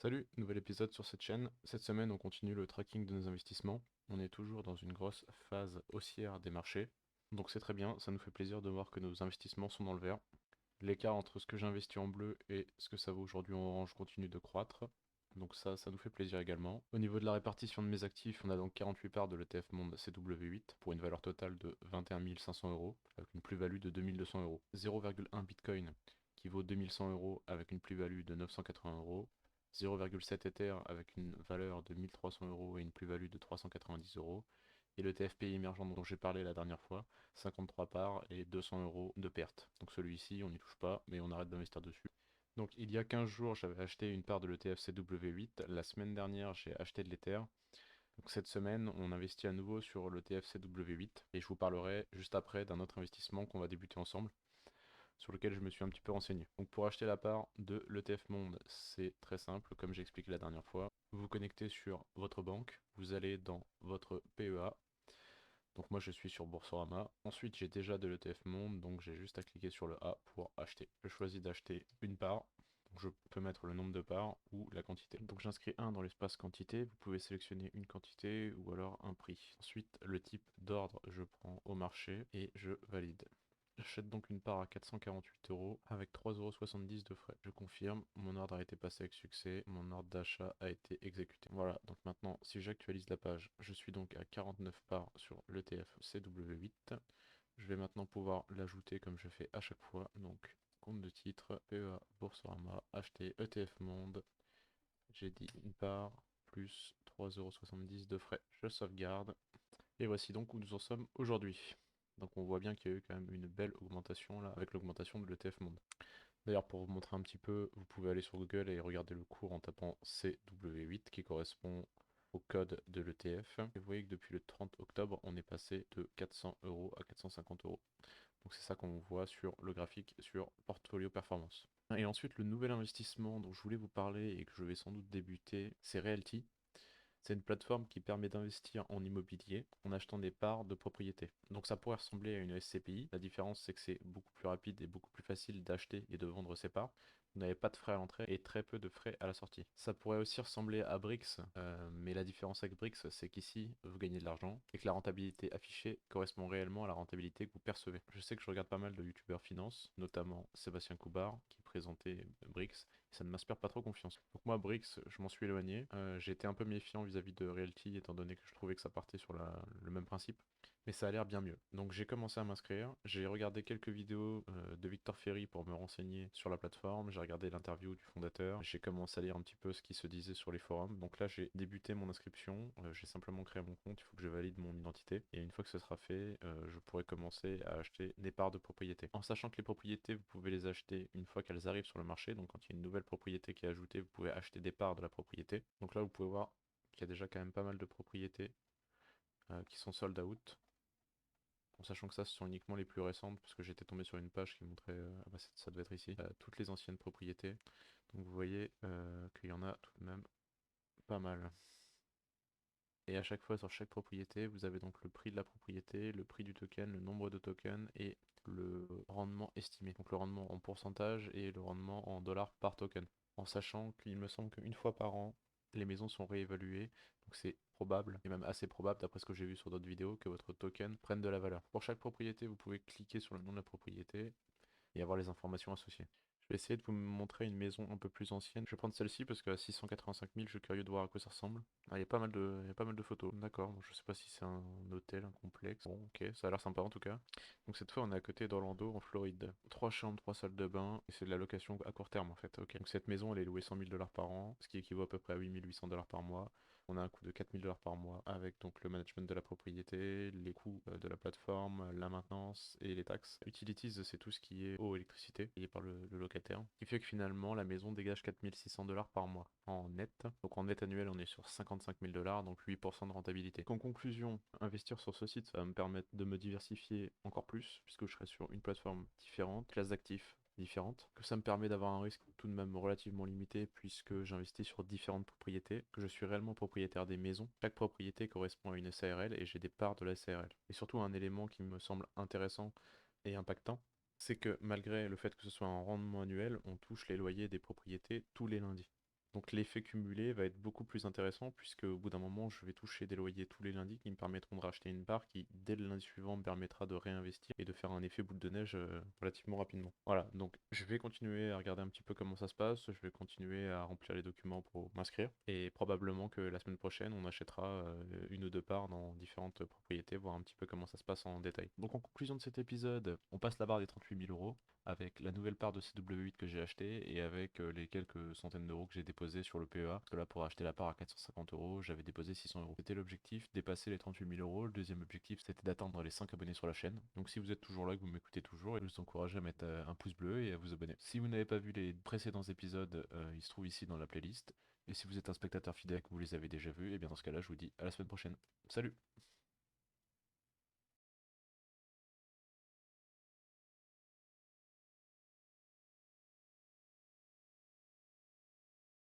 Salut, nouvel épisode sur cette chaîne. Cette semaine, on continue le tracking de nos investissements. On est toujours dans une grosse phase haussière des marchés. Donc c'est très bien, ça nous fait plaisir de voir que nos investissements sont dans le vert. L'écart entre ce que j'ai investi en bleu et ce que ça vaut aujourd'hui en orange continue de croître. Donc ça nous fait plaisir également. Au niveau de la répartition de mes actifs, on a donc 48 parts de l'ETF Monde CW8 pour une valeur totale de 21 500 euros avec une plus-value de 2200 euros. 0,1 Bitcoin qui vaut 2100 euros avec une plus-value de 980 euros. 0,7 Ether avec une valeur de 1300 euros et une plus-value de 390 euros. Et le TFPI émergent dont j'ai parlé la dernière fois, 53 parts et 200 euros de perte. Donc celui-ci, on n'y touche pas, mais on arrête d'investir dessus. Donc il y a 15 jours, j'avais acheté une part de l'ETF CW8. La semaine dernière, j'ai acheté de l'Ether. Donc cette semaine, on investit à nouveau sur l'ETF CW8 et je vous parlerai juste après d'un autre investissement qu'on va débuter ensemble sur lequel je me suis un petit peu renseigné. Donc pour acheter la part de l'ETF Monde, c'est très simple, comme j'ai expliqué la dernière fois. Vous vous connectez sur votre banque, vous allez dans votre PEA. Donc moi je suis sur Boursorama. Ensuite j'ai déjà de l'ETF Monde, donc j'ai juste à cliquer sur le A pour acheter. Je choisis d'acheter une part. Donc je peux mettre le nombre de parts ou la quantité. Donc j'inscris un dans l'espace quantité. Vous pouvez sélectionner une quantité ou alors un prix. Ensuite le type d'ordre je prends au marché et je valide. J'achète donc une part à 448 euros avec 3,70 € de frais. Je confirme, mon ordre a été passé avec succès, mon ordre d'achat a été exécuté. Voilà, donc maintenant, si j'actualise la page, je suis donc à 49 parts sur l'ETF CW8. Je vais maintenant pouvoir l'ajouter comme je fais à chaque fois. Donc, compte de titre, PEA, Boursorama, acheter ETF Monde. J'ai dit une part plus 3,70 € de frais. Je sauvegarde. Et voici donc où nous en sommes aujourd'hui. Donc on voit bien qu'il y a eu quand même une belle augmentation là avec l'augmentation de l'ETF Monde. D'ailleurs pour vous montrer un petit peu, vous pouvez aller sur Google et regarder le cours en tapant CW8 qui correspond au code de l'ETF. Et vous voyez que depuis le 30 octobre, on est passé de 400 euros à 450 euros. Donc c'est ça qu'on voit sur le graphique sur Portfolio Performance. Et ensuite le nouvel investissement dont je voulais vous parler et que je vais sans doute débuter, c'est Realty. C'est une plateforme qui permet d'investir en immobilier en achetant des parts de propriété. Donc ça pourrait ressembler à une SCPI. La différence, c'est que c'est beaucoup plus rapide et beaucoup plus facile d'acheter et de vendre ses parts. Vous n'avez pas de frais à l'entrée et très peu de frais à la sortie. Ça pourrait aussi ressembler à Brix, mais la différence avec Brix, c'est qu'ici, vous gagnez de l'argent et que la rentabilité affichée correspond réellement à la rentabilité que vous percevez. Je sais que je regarde pas mal de youtubeurs finance, notamment Sébastien Coubard, qui présentait Brix, et ça ne m'inspire pas trop confiance. Donc moi, Brix, je m'en suis éloigné. J'ai été un peu méfiant vis-à-vis de Realty, étant donné que je trouvais que ça partait sur le même principe. Mais ça a l'air bien mieux. Donc j'ai commencé à m'inscrire. J'ai regardé quelques vidéos de Victor Ferry pour me renseigner sur la plateforme. J'ai regardé l'interview du fondateur. J'ai commencé à lire un petit peu ce qui se disait sur les forums. Donc là j'ai débuté mon inscription. J'ai simplement créé mon compte. Il faut que je valide mon identité. Et une fois que ce sera fait, je pourrai commencer à acheter des parts de propriété. En sachant que les propriétés, vous pouvez les acheter une fois qu'elles arrivent sur le marché. Donc quand il y a une nouvelle propriété qui est ajoutée, vous pouvez acheter des parts de la propriété. Donc là vous pouvez voir qu'il y a déjà quand même pas mal de propriétés qui sont sold out. En sachant que ça, ce sont uniquement les plus récentes, parce que j'étais tombé sur une page qui montrait, ah bah ça devait être ici, toutes les anciennes propriétés. Donc vous voyez qu'il y en a tout de même pas mal. Et à chaque fois, sur chaque propriété, vous avez donc le prix de la propriété, le prix du token, le nombre de tokens et le rendement estimé. Donc le rendement en pourcentage et le rendement en dollars par token. En sachant qu'il me semble qu'une fois par an, les maisons sont réévaluées. Donc c'est probable, et même assez probable d'après ce que j'ai vu sur d'autres vidéos, que votre token prenne de la valeur. Pour chaque propriété, vous pouvez cliquer sur le nom de la propriété et avoir les informations associées. Je vais essayer de vous montrer une maison un peu plus ancienne. Je vais prendre celle-ci parce qu'à 685 000, je suis curieux de voir à quoi ça ressemble. Ah, il y a pas mal de photos. D'accord, bon, je sais pas si c'est un hôtel, un complexe. Bon, ok, ça a l'air sympa en tout cas. Donc cette fois, on est à côté d'Orlando, en Floride. 3 chambres, 3 salles de bain, et c'est de la location à court terme en fait. Ok. Donc cette maison, elle est louée 100 000 $ par an, ce qui équivaut à peu près à 8 800 $ par mois. On a un coût de 4 000 $ par mois avec donc le management de la propriété, les coûts de la plateforme, la maintenance et les taxes. Utilities, c'est tout ce qui est eau, électricité, payé par le locataire. Ce qui fait que finalement, la maison dégage 4 600 $ par mois en net. Donc en net annuel, on est sur 55 000 $, donc 8% de rentabilité. Donc, en conclusion, investir sur ce site, ça va me permettre de me diversifier encore plus, puisque je serai sur une plateforme différente, classe d'actifs différentes, que ça me permet d'avoir un risque tout de même relativement limité puisque j'investis sur différentes propriétés, que je suis réellement propriétaire des maisons. Chaque propriété correspond à une SARL et j'ai des parts de la SARL. Et surtout un élément qui me semble intéressant et impactant, c'est que malgré le fait que ce soit un rendement annuel, on touche les loyers des propriétés tous les lundis. Donc l'effet cumulé va être beaucoup plus intéressant puisque au bout d'un moment, je vais toucher des loyers tous les lundis qui me permettront de racheter une part qui, dès le lundi suivant, me permettra de réinvestir et de faire un effet boule de neige relativement rapidement. Voilà, donc je vais continuer à regarder un petit peu comment ça se passe, je vais continuer à remplir les documents pour m'inscrire et probablement que la semaine prochaine, on achètera une ou deux parts dans différentes propriétés, voir un petit peu comment ça se passe en détail. Donc en conclusion de cet épisode, on passe la barre des 38 000 € avec la nouvelle part de CW8 que j'ai acheté et avec les quelques centaines d'euros que j'ai déposés sur le PEA. Parce que là, pour acheter la part à 450 euros, j'avais déposé 600 euros. C'était l'objectif, dépasser les 38 000 €. Le deuxième objectif, c'était d'atteindre les 5 abonnés sur la chaîne. Donc si vous êtes toujours là, que vous m'écoutez toujours, je vous encourage à mettre un pouce bleu et à vous abonner. Si vous n'avez pas vu les précédents épisodes, ils se trouvent ici dans la playlist. Et si vous êtes un spectateur fidèle que vous les avez déjà vus, et bien dans ce cas-là, je vous dis à la semaine prochaine. Salut!